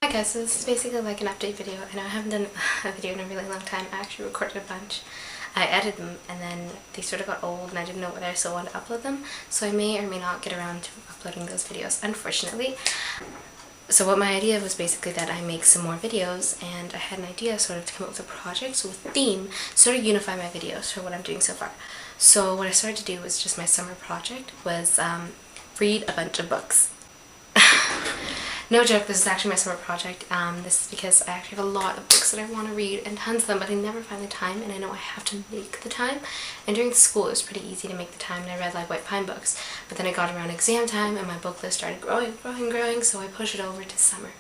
Hi guys, so this is basically like an update video. I know I haven't done a video in a really long time. I actually recorded a bunch. I edited them and then they sort of got old and I didn't know whether I still wanted to upload them. So I may or may not get around to uploading those videos, unfortunately. So what my idea was basically that I make some more videos, and I had an idea sort of to come up with a project, so a theme, sort of unify my videos for what I'm doing so far. So what I started to do was just my summer project was read a bunch of books. No joke, this is actually my summer project. This is because I actually have a lot of books that I want to read, and tons of them, but I never find the time, and I know I have to make the time. And during school it was pretty easy to make the time, and I read like White Pine books. But then I got around exam time and my book list started growing, so I pushed it over to summer.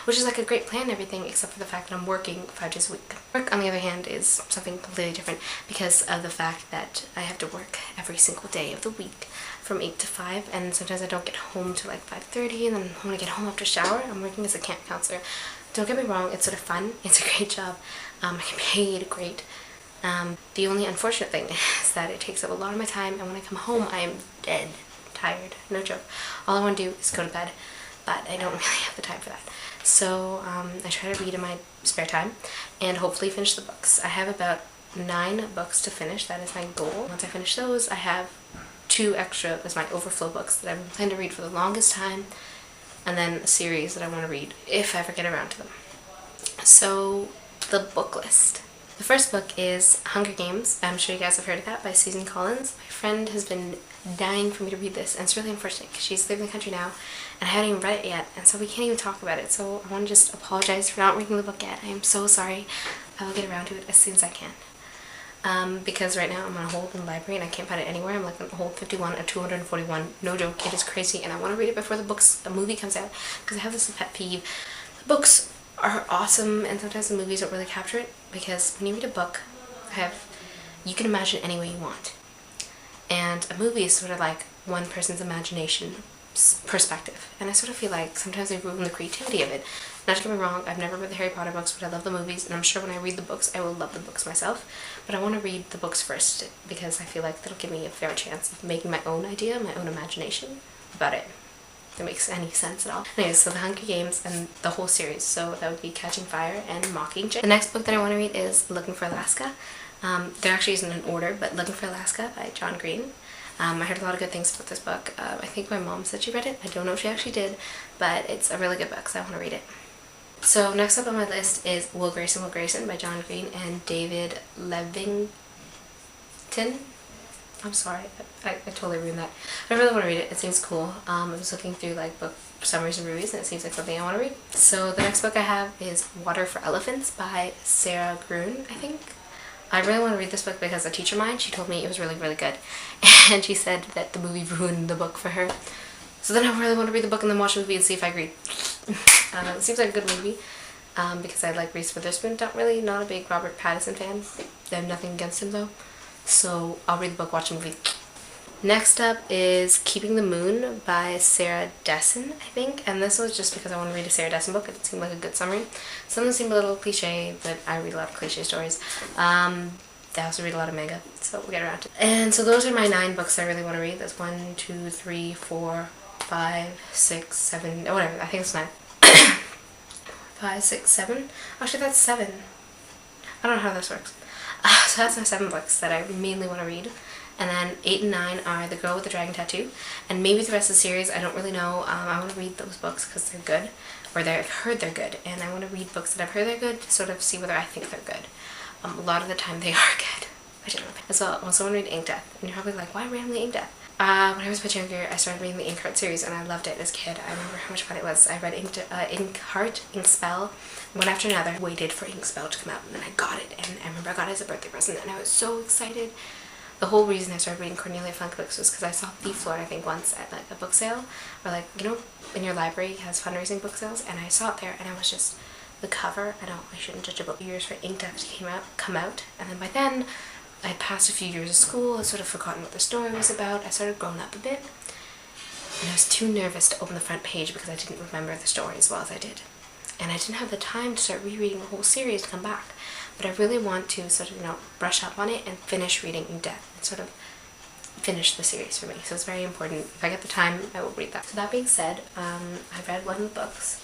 Which is like a great plan and everything, except for the fact that I'm working 5 days a week. Work, on the other hand, is something completely different because of the fact that I have to work every single day of the week from 8 to 5, and sometimes I don't get home till like 5:30, and then when I get home after shower, I'm working as a camp counselor. Don't get me wrong, it's sort of fun, it's a great job, I get paid great. The only unfortunate thing is that it takes up a lot of my time, and when I come home I am dead tired, no joke. All I want to do is go to bed, but I don't really have the time for that. So I try to read in my spare time and hopefully finish the books. I have about 9 books to finish, that is my goal. Once I finish those, I have 2 extra as my overflow books that I've been planning to read for the longest time, and then a series that I want to read if I ever get around to them. So the book list. The first book is Hunger Games. I'm sure you guys have heard of that, by Susan Collins. My friend has been dying for me to read this, and it's really unfortunate because she's living in the country now and I haven't even read it yet, and so we can't even talk about it. So I want to just apologize for not reading the book yet. I am so sorry. I will get around to it as soon as I can. Because right now I'm on hold in the library and I can't find it anywhere. I'm like on hold 51 of 241. No joke, it is crazy, and I want to read it before the movie comes out, because I have this pet peeve. The books are awesome and sometimes the movies don't really capture it, because when you read a book, you can imagine any way you want. And a movie is sort of like one person's imagination perspective, and I sort of feel like sometimes they ruin the creativity of it. Not to get me wrong, I've never read the Harry Potter books, but I love the movies, and I'm sure when I read the books I will love the books myself. But I want to read the books first because I feel like that'll give me a fair chance of making my own idea, my own imagination about it. If that makes any sense at all. Anyways, so the Hunger Games and the whole series, so that would be Catching Fire and Mockingjay. The next book that I want to read is Looking for Alaska. There actually isn't an order, but Looking for Alaska by John Green. I heard a lot of good things about this book. I think my mom said she read it. I don't know if she actually did, but it's a really good book, so I want to read it. So next up on my list is Will Grayson, Will Grayson by John Green and David Levington. I'm sorry, I totally ruined that. I really want to read it. It seems cool. I was looking through like book summaries and reviews, and it seems like something I want to read. So the next book I have is Water for Elephants by Sarah Gruen, I think. I really want to read this book because a teacher of mine, she told me it was really, really good. And she said that the movie ruined the book for her. So then I really want to read the book and then watch the movie and see if I agree. It seems like a good movie because I like Reese Witherspoon. Not a big Robert Pattinson fan. I have nothing against him though. So I'll read the book, watch the movie. Next up is Keeping the Moon by Sarah Dessen, I think. And this was just because I want to read a Sarah Dessen book. It seemed like a good summary. Some of them seem a little cliche, but I read a lot of cliche stories. I also read a lot of manga, so we'll get around to it. And so those are my 9 books I really want to read. That's 1, 2, 3, 4, 5, 6, 7, whatever. I think it's 9. 5, 6, 7. Actually, that's 7. I don't know how this works. So that's my 7 books that I mainly want to read. And then 8 and 9 are The Girl with the Dragon Tattoo, and maybe the rest of the series, I don't really know. I want to read those books because they're good, or I've heard they're good, and I want to read books that I've heard they're good to sort of see whether I think they're good. A lot of the time they are good. I don't know. As well, I also want to read Ink Death, and you're probably like, why randomly Ink Death? When I was much younger, I started reading the Inkheart series, and I loved it as a kid. I remember how much fun it was. I read Inkheart, Inkspell, one after another. Waited for Inkspell to come out, and then I got it, and I remember I got it as a birthday present, and I was so excited. The whole reason I started reading Cornelia Funk books was because I saw Thief Lord, I think, once at like a book sale, or like, you know, in your library has fundraising book sales, and I saw it there, and I was just, the cover, I shouldn't judge a book. Years for Ink Death to come out, and then by then, I had passed a few years of school, I'd sort of forgotten what the story was about, I started growing up a bit, and I was too nervous to open the front page because I didn't remember the story as well as I did. And I didn't have the time to start rereading the whole series to come back. But I really want to sort of, brush up on it and finish reading Ink Death and sort of finish the series for me. So it's very important. If I get the time, I will read that. So that being said, I read one of the books.